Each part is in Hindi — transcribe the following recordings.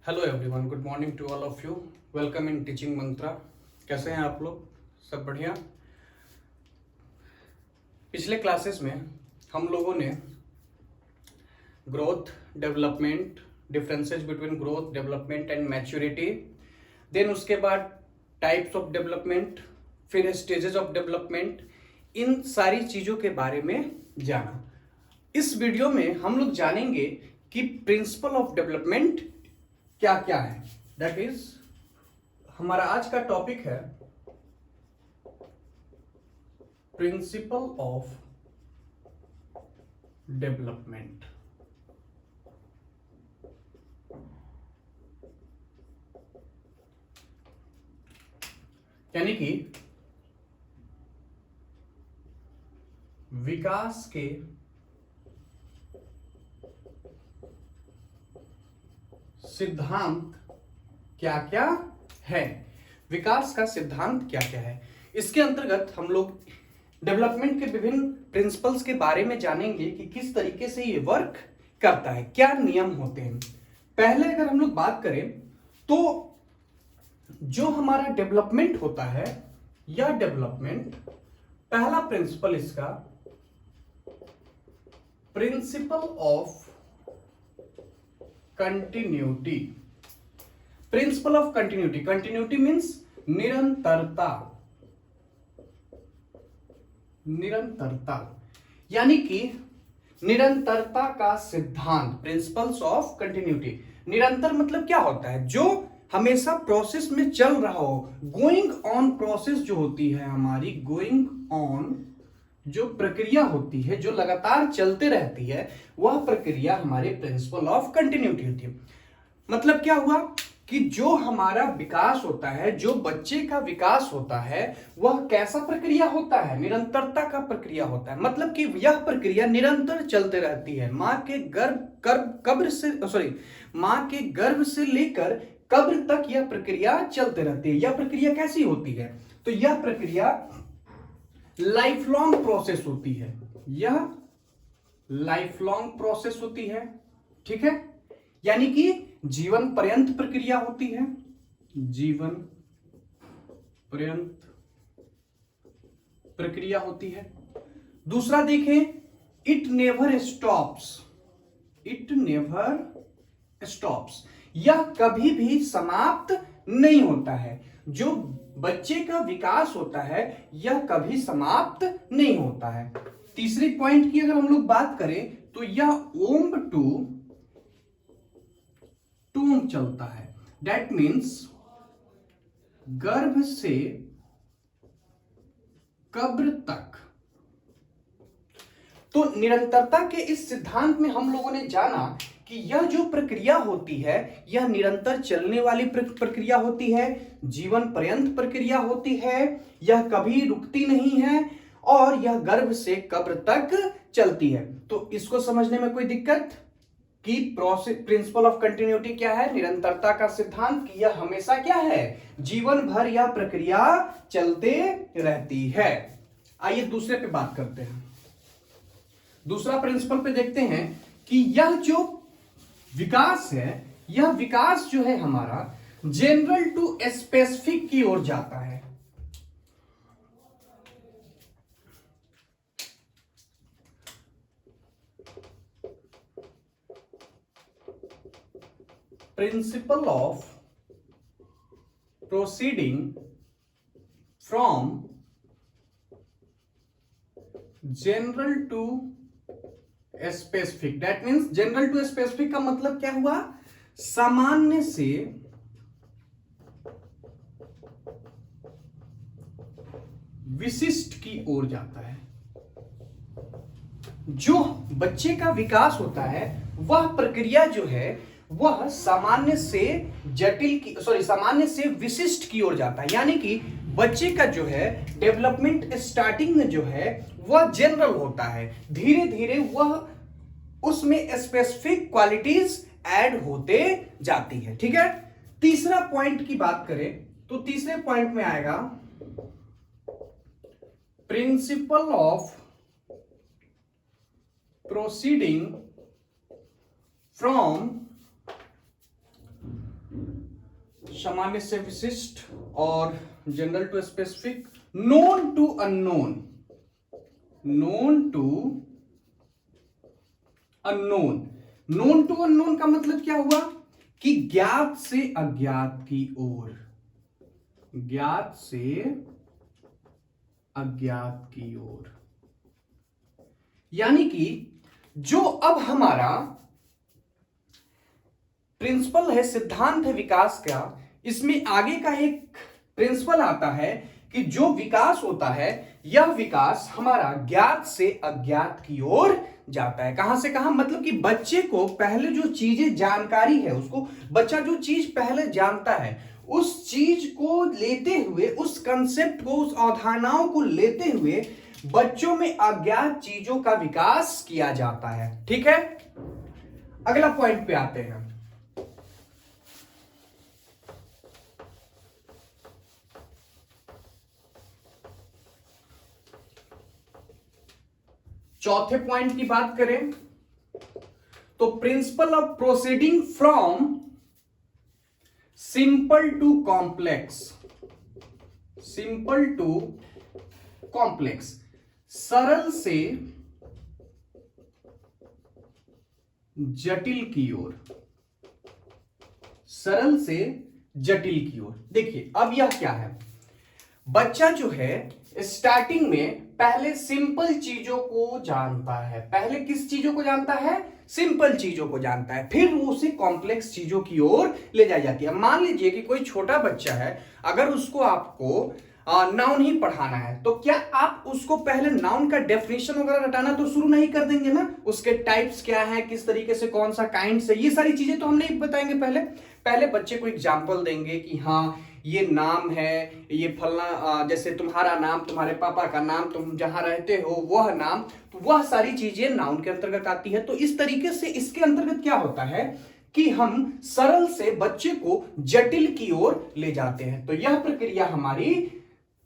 Hello everyone, good morning to all of you. Welcome in teaching mantra. कैसे हैं आप लोग? सब बढ़िया। पिछले क्लासेस में हम लोगों ने growth, development, differences between growth, development and maturity, then उसके बाद टाइप्स ऑफ डेवलपमेंट, फिर स्टेजेस ऑफ डेवलपमेंट, इन सारी चीज़ों के बारे में जाना। इस वीडियो में हम लोग जानेंगे कि प्रिंसिपल ऑफ डेवलपमेंट क्या क्या है। दैट इज हमारा आज का टॉपिक है प्रिंसिपल ऑफ डेवलपमेंट। यानी कि विकास के सिद्धांत क्या क्या है। विकास का सिद्धांत क्या क्या है, इसके अंतर्गत हम लोग डेवलपमेंट के विभिन्न प्रिंसिपल्स के बारे में जानेंगे कि किस तरीके से ये वर्क करता है, क्या नियम होते हैं। पहले अगर हम लोग बात करें तो जो हमारा डेवलपमेंट होता है, या डेवलपमेंट, पहला प्रिंसिपल इसका principle of continuity. Principle of continuity, continuity means निरंतरता। निरंतरता यानी कि निरंतरता का सिद्धांत, प्रिंसिपल्स ऑफ कंटिन्यूटी। निरंतर मतलब क्या होता है? जो हमेशा प्रोसेस में चल रहा हो, गोइंग ऑन प्रोसेस जो होती है हमारी, गोइंग ऑन जो प्रक्रिया होती है, जो लगातार चलते रहती है, वह प्रक्रिया हमारे प्रिंसिपल ऑफ कंटिन्यूटी होती है। मतलब क्या हुआ कि जो हमारा विकास होता है, जो बच्चे का विकास होता है, वह कैसा प्रक्रिया होता है? निरंतरता का प्रक्रिया होता है। मतलब कि यह प्रक्रिया निरंतर चलते रहती है। मां के गर्भ से लेकर कब्र तक यह प्रक्रिया चलते रहती है। यह प्रक्रिया कैसी होती है? तो यह प्रक्रिया लाइफ लॉन्ग प्रोसेस होती है। यह लाइफ लॉन्ग प्रोसेस होती है, ठीक है। यानी कि जीवन पर्यंत प्रक्रिया होती है। जीवन पर्यंत प्रक्रिया होती है। दूसरा देखें, it never stops. It never stops, यह कभी भी समाप्त नहीं होता है। जो बच्चे का विकास होता है, यह कभी समाप्त नहीं होता है। तीसरी पॉइंट की अगर हम लोग बात करें तो यह ओम्ब टू टूम चलता है। दैट मीन्स गर्भ से कब्र तक। तो निरंतरता के इस सिद्धांत में हम लोगों ने जाना कि यह जो प्रक्रिया होती है, यह निरंतर चलने वाली प्रक्रिया होती है, जीवन पर्यंत प्रक्रिया होती है, यह कभी रुकती नहीं है, और यह गर्भ से कब्र तक चलती है। तो इसको समझने में कोई दिक्कत कि प्रिंसिपल ऑफ कंटिन्यूटी क्या है? निरंतरता का सिद्धांत कि यह हमेशा क्या है? जीवन भर यह प्रक्रिया चलते रहती है। आइए दूसरे पे बात करते हैं। दूसरा प्रिंसिपल पे देखते हैं कि यह जो विकास है, यह विकास जो है हमारा जनरल टू स्पेसिफिक की ओर जाता है। Principle of proceeding from general to specific. That means general to specific का मतलब क्या हुआ? सामान्य से विशिष्ट की ओर जाता है। जो बच्चे का विकास होता है, वह प्रक्रिया जो है वह सामान्य से सामान्य से विशिष्ट की ओर जाता है। यानी कि बच्चे का जो है डेवलपमेंट स्टार्टिंग में जो है वह जनरल होता है, धीरे धीरे वह उसमें स्पेसिफिक क्वालिटीज ऐड होते जाती है, ठीक है। तीसरा पॉइंट की बात करें तो तीसरे पॉइंट में आएगा प्रिंसिपल ऑफ प्रोसीडिंग फ्रॉम सामान्य से विशिष्ट और general to specific, known to unknown, known to unknown. Known to unknown का मतलब क्या हुआ कि ज्ञात से अज्ञात की ओर, ज्ञात से अज्ञात की ओर। यानी कि जो अब हमारा प्रिंसिपल है, सिद्धांत है विकास का, इसमें आगे का एक प्रिंसिपल आता है कि जो विकास होता है यह विकास हमारा ज्ञात से अज्ञात की ओर जाता है। कहां से कहां, मतलब कि बच्चे को पहले जो चीजें जानकारी है, उसको बच्चा जो चीज पहले जानता है उस चीज को लेते हुए, उस कंसेप्ट को, उस अवधारणाओं को लेते हुए बच्चों में अज्ञात चीजों का विकास किया जाता है। ठीक है, अगला पॉइंट पे आते हैं। चौथे पॉइंट की बात करें तो principle of proceeding from simple to complex, simple to complex, सरल से जटिल की ओर, सरल से जटिल की ओर। देखिए अब यह क्या है, बच्चा जो है स्टार्टिंग में पहले सिंपल चीजों को जानता है, पहले किस चीजों को जानता है, सिंपल चीजों को जानता है, फिर वो उसे कॉम्प्लेक्स चीजों की ओर ले जाई जाती है। मान लीजिए कि कोई छोटा बच्चा है, अगर उसको आपको नाउन ही पढ़ाना है तो क्या आप उसको पहले नाउन का डेफिनेशन वगैरह रटाना तो शुरू नहीं कर देंगे ना, उसके टाइप्स क्या है, किस तरीके से, कौन सा काइंड से, ये सारी चीजें तो हम नहीं बताएंगे। पहले बच्चे को एग्जाम्पल देंगे कि हाँ ये नाम है, ये फलना, जैसे तुम्हारा नाम, तुम्हारे पापा का नाम, तुम जहां रहते हो वह नाम, तो वह सारी चीजें नाउन के अंतर्गत आती है। तो इस तरीके से इसके अंतर्गत क्या होता है कि हम सरल से बच्चे को जटिल की ओर ले जाते हैं। तो यह प्रक्रिया हमारी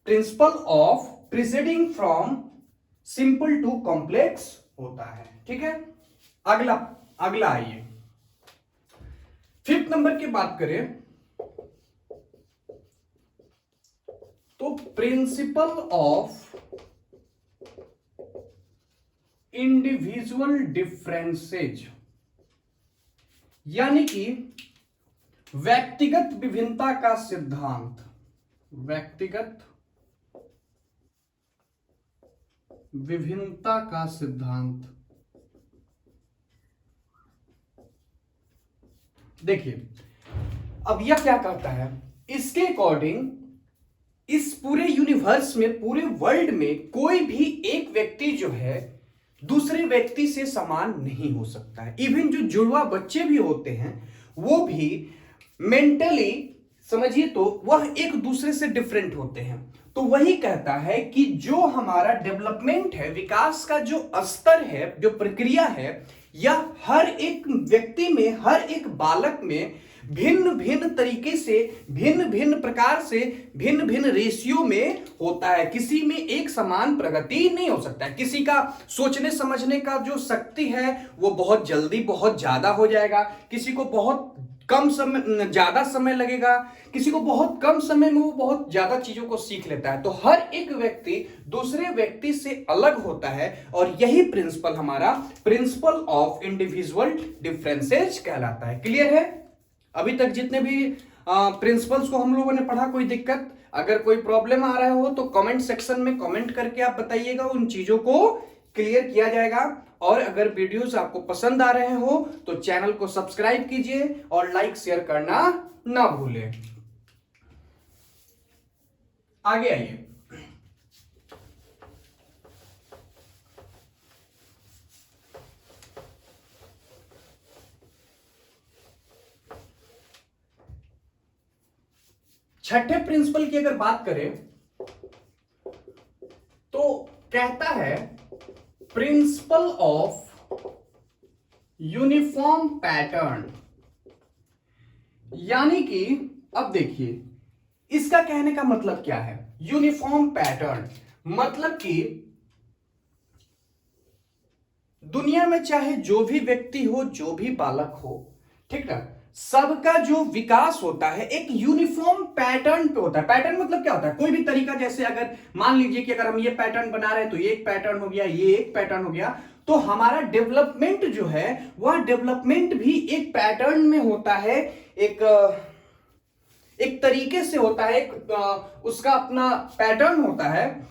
principle of proceeding from simple to complex होता है। ठीक है, अगला आइए, फिफ्थ नंबर की बात करें तो प्रिंसिपल ऑफ इंडिविजुअल डिफरेंसेज, यानी कि व्यक्तिगत विभिन्नता का सिद्धांत, व्यक्तिगत विभिन्नता का सिद्धांत। देखिए अब यह क्या कहता है, इसके अकॉर्डिंग इस पूरे यूनिवर्स में, पूरे वर्ल्ड में कोई भी एक व्यक्ति जो है दूसरे व्यक्ति से समान नहीं हो सकता है। इवन जो जुड़वा बच्चे भी होते हैं वो भी मेंटली समझिए तो वह एक दूसरे से डिफरेंट होते हैं। तो वही कहता है कि जो हमारा डेवलपमेंट है, विकास का जो स्तर है, जो प्रक्रिया है, यह हर एक व्यक्ति में, हर एक बालक में भिन्न भिन्न तरीके से, भिन्न भिन्न प्रकार से, भिन्न भिन्न रेशियो में होता है। किसी में एक समान प्रगति नहीं हो सकता है। किसी का सोचने समझने का जो शक्ति है वो बहुत जल्दी बहुत ज्यादा हो जाएगा, किसी को बहुत कम समय, ज्यादा समय लगेगा, किसी को बहुत कम समय में वो बहुत ज्यादा चीजों को सीख लेता है। तो हर एक व्यक्ति दूसरे व्यक्ति से अलग होता है और यही प्रिंसिपल हमारा प्रिंसिपल ऑफ इंडिविजुअल डिफरेंसेस कहलाता है। क्लियर है? अभी तक जितने भी प्रिंसिपल्स को हम लोगों ने पढ़ा, कोई दिक्कत, अगर कोई प्रॉब्लम आ रहा हो तो कमेंट सेक्शन में कमेंट करके आप बताइएगा, उन चीजों को क्लियर किया जाएगा। और अगर वीडियोस आपको पसंद आ रहे हो तो चैनल को सब्सक्राइब कीजिए और लाइक शेयर करना ना भूलें। आगे आइए, छठे प्रिंसिपल की अगर बात करें तो कहता है प्रिंसिपल ऑफ यूनिफॉर्म पैटर्न। यानी कि अब देखिए इसका कहने का मतलब क्या है, यूनिफॉर्म पैटर्न मतलब कि दुनिया में चाहे जो भी व्यक्ति हो, जो भी बालक हो, ठीक ना, सबका जो विकास होता है एक यूनिफॉर्म पैटर्न पे होता है। पैटर्न मतलब क्या होता है? कोई भी तरीका, जैसे अगर मान लीजिए कि अगर हम ये पैटर्न बना रहे हैं तो ये एक पैटर्न हो गया, ये एक पैटर्न हो गया, तो हमारा डेवलपमेंट जो है वह डेवलपमेंट भी एक पैटर्न में होता है, एक तरीके से होता है, उसका अपना पैटर्न होता है।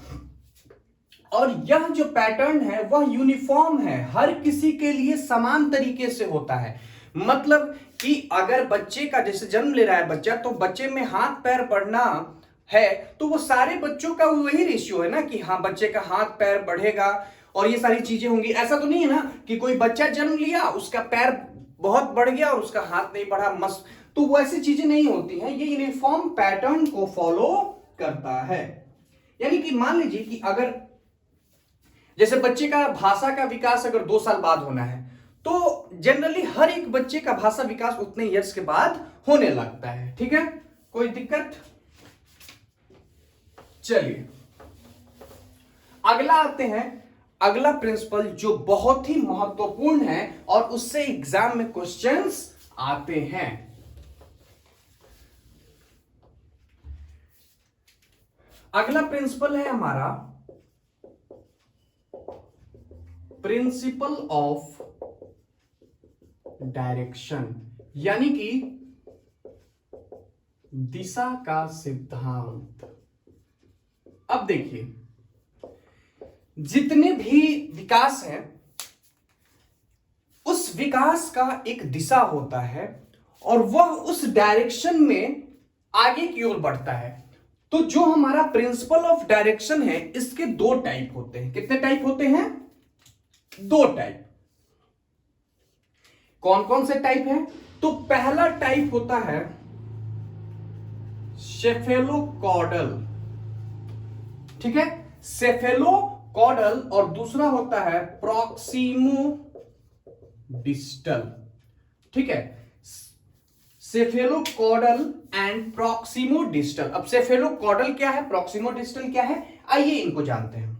और यह जो पैटर्न है वह यूनिफॉर्म है, हर किसी के लिए समान तरीके से होता है। मतलब कि अगर बच्चे का जैसे जन्म ले रहा है बच्चा, तो बच्चे में हाथ पैर बढ़ना है, तो वो सारे बच्चों का वही रेशियो है ना कि हाँ बच्चे का हाथ पैर बढ़ेगा और ये सारी चीजें होंगी। ऐसा तो नहीं है ना कि कोई बच्चा जन्म लिया, उसका पैर बहुत बढ़ गया और उसका हाथ नहीं बढ़ा, मस्त, तो वैसी चीजें नहीं होती हैं। ये यूनिफॉर्म पैटर्न को फॉलो करता है। यानी कि मान लीजिए कि अगर जैसे बच्चे का भाषा का विकास अगर 2 साल बाद होना है, तो जनरली हर एक बच्चे का भाषा विकास उतने ईयर्स के बाद होने लगता है। ठीक है, कोई दिक्कत? चलिए अगला आते हैं, अगला प्रिंसिपल जो बहुत ही महत्वपूर्ण है और उससे एग्जाम में क्वेश्चंस आते हैं। अगला प्रिंसिपल है हमारा प्रिंसिपल ऑफ डायरेक्शन, यानी कि दिशा का सिद्धांत। अब देखिए, जितने भी विकास हैं उस विकास का एक दिशा होता है और वह उस डायरेक्शन में आगे की ओर बढ़ता है। तो जो हमारा प्रिंसिपल ऑफ डायरेक्शन है, इसके 2 टाइप होते हैं। कितने टाइप होते हैं? 2 टाइप। कौन कौन से टाइप है? तो पहला टाइप होता है सेफेलोकॉर्डल, ठीक है, सेफेलोकॉर्डल, और दूसरा होता है प्रॉक्सिमो डिस्टल। ठीक है, सेफेलोकॉर्डल एंड प्रॉक्सिमो डिस्टल। अब सेफेलोकॉर्डल क्या है, प्रॉक्सिमो डिस्टल क्या है, आइए इनको जानते हैं।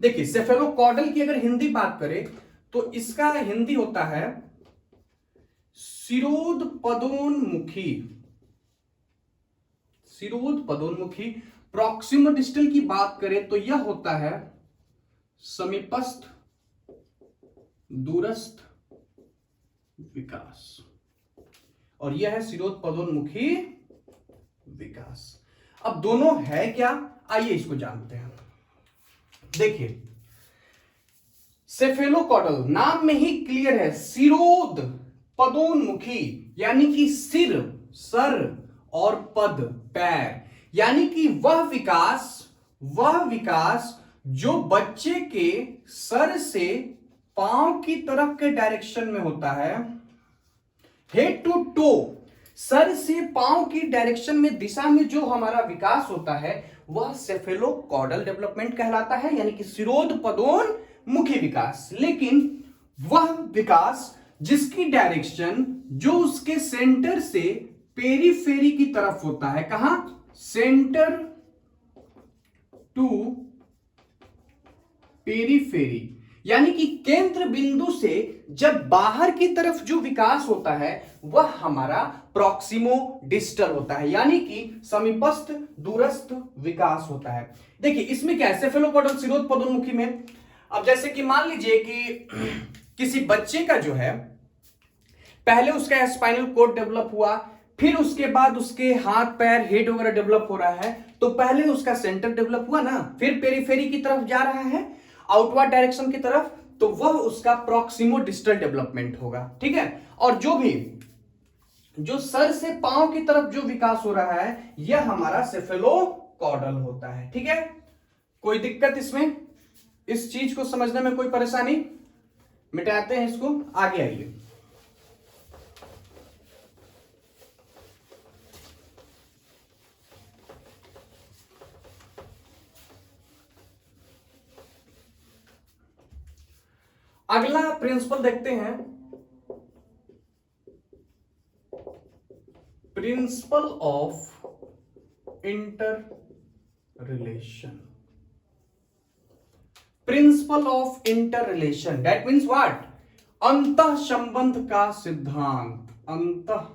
देखिए, सेफेलोकॉर्डल की अगर हिंदी बात करें तो इसका हिंदी होता है शिरोधपदोन्मुखी, शिरोधपदोन्मुखी। प्रॉक्सिमो डिस्टल की बात करें तो यह होता है समीपस्थ दूरस्थ विकास, और यह है शिरोधपदोन्मुखी विकास। अब दोनों है क्या, आइए इसको जानते हैं। देखिए, सेफेलोकॉर्डल नाम में ही क्लियर है, शिरोध पदोन्मुखी, यानी कि सिर, सर, और पद, पैर, यानी कि वह विकास जो बच्चे के सर से पांव की तरफ के डायरेक्शन में होता है, हेड टू टो, सर से पांव की डायरेक्शन में, दिशा में जो हमारा विकास होता है वह सेफेलोकॉर्डल डेवलपमेंट कहलाता है, यानी कि शिरोधपदोन्मुखी विकास। लेकिन वह विकास जिसकी डायरेक्शन जो उसके सेंटर से पेरीफेरी की तरफ होता है, कहां, सेंटर टू पेरीफेरी, यानी कि केंद्र बिंदु से जब बाहर की तरफ जो विकास होता है वह हमारा प्रॉक्सिमो डिस्टल होता है, यानी कि समीपस्थ दूरस्थ विकास होता है। देखिए इसमें क्या है, सेफेलोकॉर्डल शिरोधपदोन्मुखी में, अब जैसे कि मान लीजिए कि किसी बच्चे का जो है पहले उसका स्पाइनल कॉर्ड डेवलप हुआ, फिर उसके बाद उसके हाथ पैर हेड वगैरह डेवलप हो रहा है, तो पहले उसका सेंटर डेवलप हुआ ना, फिर पेरीफेरी की तरफ जा रहा है, आउटवर्ड डायरेक्शन की तरफ, तो वह उसका प्रॉक्सिमो डिस्टल डेवलपमेंट होगा। ठीक है, और जो सर से पांव की तरफ जो विकास हो रहा है यह हमारा सेफेलोकॉर्डल होता है। ठीक है, कोई दिक्कत इसमें, इस चीज को समझने में कोई परेशानी? मिटाते हैं इसको, आगे आइए। अगला प्रिंसिपल देखते हैं, principle of inter relation. Principle of inter relation, that means what, अंतः संबंध का सिद्धांत। अंतः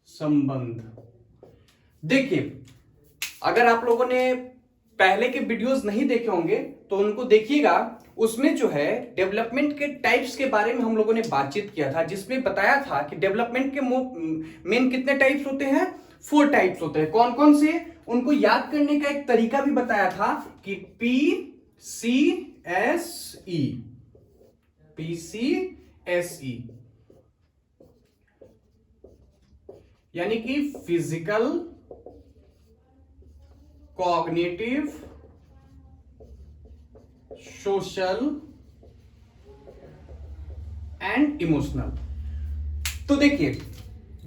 संबंध, देखिए अगर आप लोगों ने पहले के वीडियोस नहीं देखे होंगे तो उनको देखिएगा। उसमें जो है डेवलपमेंट के टाइप्स के बारे में हम लोगों ने बातचीत किया था, जिसमें बताया था कि डेवलपमेंट के मेन कितने टाइप्स होते हैं, 4 टाइप्स होते हैं। कौन कौन से, उनको याद करने का एक तरीका भी बताया था कि PCSE, PCSE यानी कि physical, cognitive, social and emotional. तो देखिए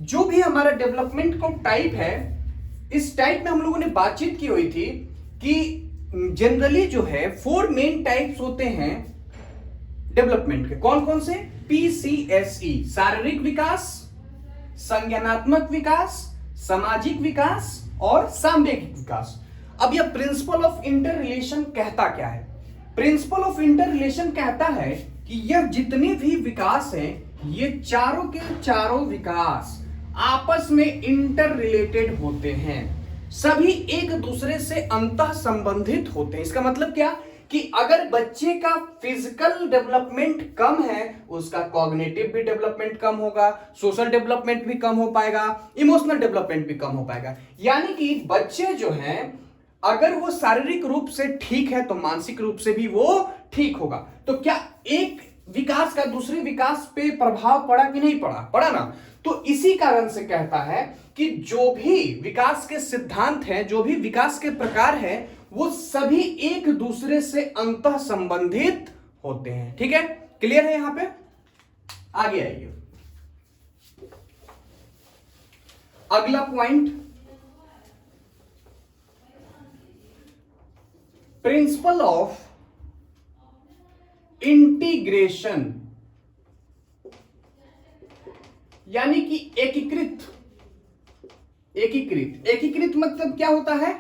जो भी हमारा डेवलपमेंट का टाइप है, इस टाइप में हम लोगों ने बातचीत की हुई थी कि जनरली जो है 4 मेन टाइप्स होते हैं डेवलपमेंट के। कौन कौन से, PCSE शारीरिक विकास, संज्ञानात्मक विकास, सामाजिक विकास और सांवेगिक विकास। अब यह प्रिंसिपल ऑफ इंटर रिलेशन कहता क्या है? प्रिंसिपल ऑफ इंटर रिलेशन कहता है कि यह जितने भी विकास हैं, ये चारों के चारों विकास आपस में इंटर रिलेटेड होते हैं, सभी एक दूसरे से अंतः संबंधित होते हैं। इसका मतलब क्या कि अगर बच्चे का फिजिकल डेवलपमेंट कम है, उसका कॉग्निटिव भी डेवलपमेंट कम होगा, सोशल डेवलपमेंट भी कम हो पाएगा, इमोशनल डेवलपमेंट भी कम हो पाएगा। यानी कि बच्चे जो हैं अगर वो शारीरिक रूप से ठीक है तो मानसिक रूप से भी वो ठीक होगा। तो क्या एक विकास का दूसरे विकास पे प्रभाव पड़ा कि नहीं पड़ा? पड़ा ना। तो इसी कारण से कहता है कि जो भी विकास के सिद्धांत हैं, जो भी विकास के प्रकार हैं, वो सभी एक दूसरे से अंतः संबंधित होते हैं। ठीक है, क्लियर है? यहां पे आगे आइए, अगला पॉइंट, प्रिंसिपल ऑफ इंटीग्रेशन, यानी कि एकीकृत। एकीकृत, एकीकृत मतलब क्या होता है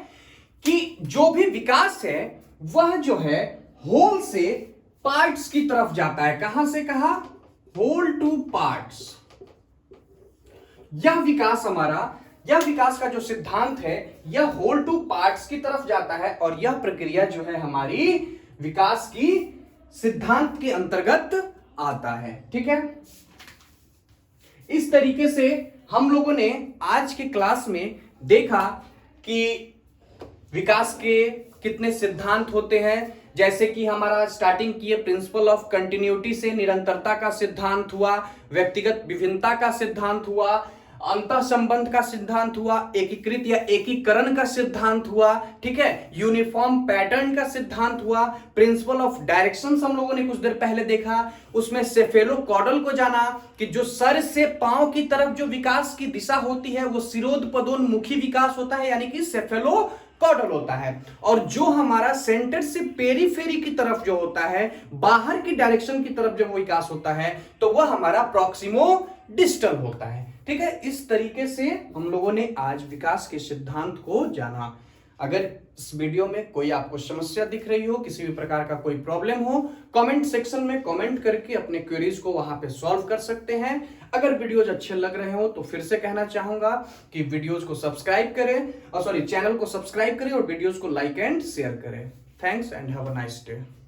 कि जो भी विकास है वह जो है होल से पार्ट्स की तरफ जाता है। कहां से कहा? Whole to parts. यह विकास हमारा, यह विकास का जो सिद्धांत है, यह होल टू पार्ट्स की तरफ जाता है और यह प्रक्रिया जो है हमारी विकास की सिद्धांत के अंतर्गत आता है। ठीक है, इस तरीके से हम लोगों ने आज के क्लास में देखा कि विकास के कितने सिद्धांत होते हैं। जैसे कि हमारा स्टार्टिंग किए प्रिंसिपल ऑफ कंटिन्यूटी से, निरंतरता का सिद्धांत हुआ, व्यक्तिगत विभिन्नता का सिद्धांत हुआ, अंतः संबंध का सिद्धांत हुआ, एकीकृत या एकीकरण का सिद्धांत हुआ, ठीक है, यूनिफॉर्म पैटर्न का सिद्धांत हुआ, प्रिंसिपल ऑफ डायरेक्शंस हम लोगों ने कुछ देर पहले देखा, उसमें सेफेलोकॉडल को जाना कि जो सर से पांव की तरफ जो विकास की दिशा होती है वो शिरोधपदोन्मुखी विकास होता है, यानी कि सेफेलोकॉडल होता है। और जो हमारा सेंटर से पेरीफेरी की तरफ जो होता है, बाहर की डायरेक्शन की तरफ जब विकास होता है तो वह हमारा प्रॉक्सिमो डिस्टल होता है। ठीक है, इस तरीके से हम लोगों ने आज विकास के सिद्धांत को जाना। अगर इस वीडियो में कोई आपको समस्या दिख रही हो, किसी भी प्रकार का कोई प्रॉब्लम हो, कमेंट सेक्शन में कमेंट करके अपने क्वेरीज को वहां पे सॉल्व कर सकते हैं। अगर वीडियोज अच्छे लग रहे हो तो फिर से कहना चाहूंगा कि वीडियोज को सब्सक्राइब करें, चैनल को सब्सक्राइब करें और वीडियोज को लाइक एंड शेयर करें। Thanks and have a nice day.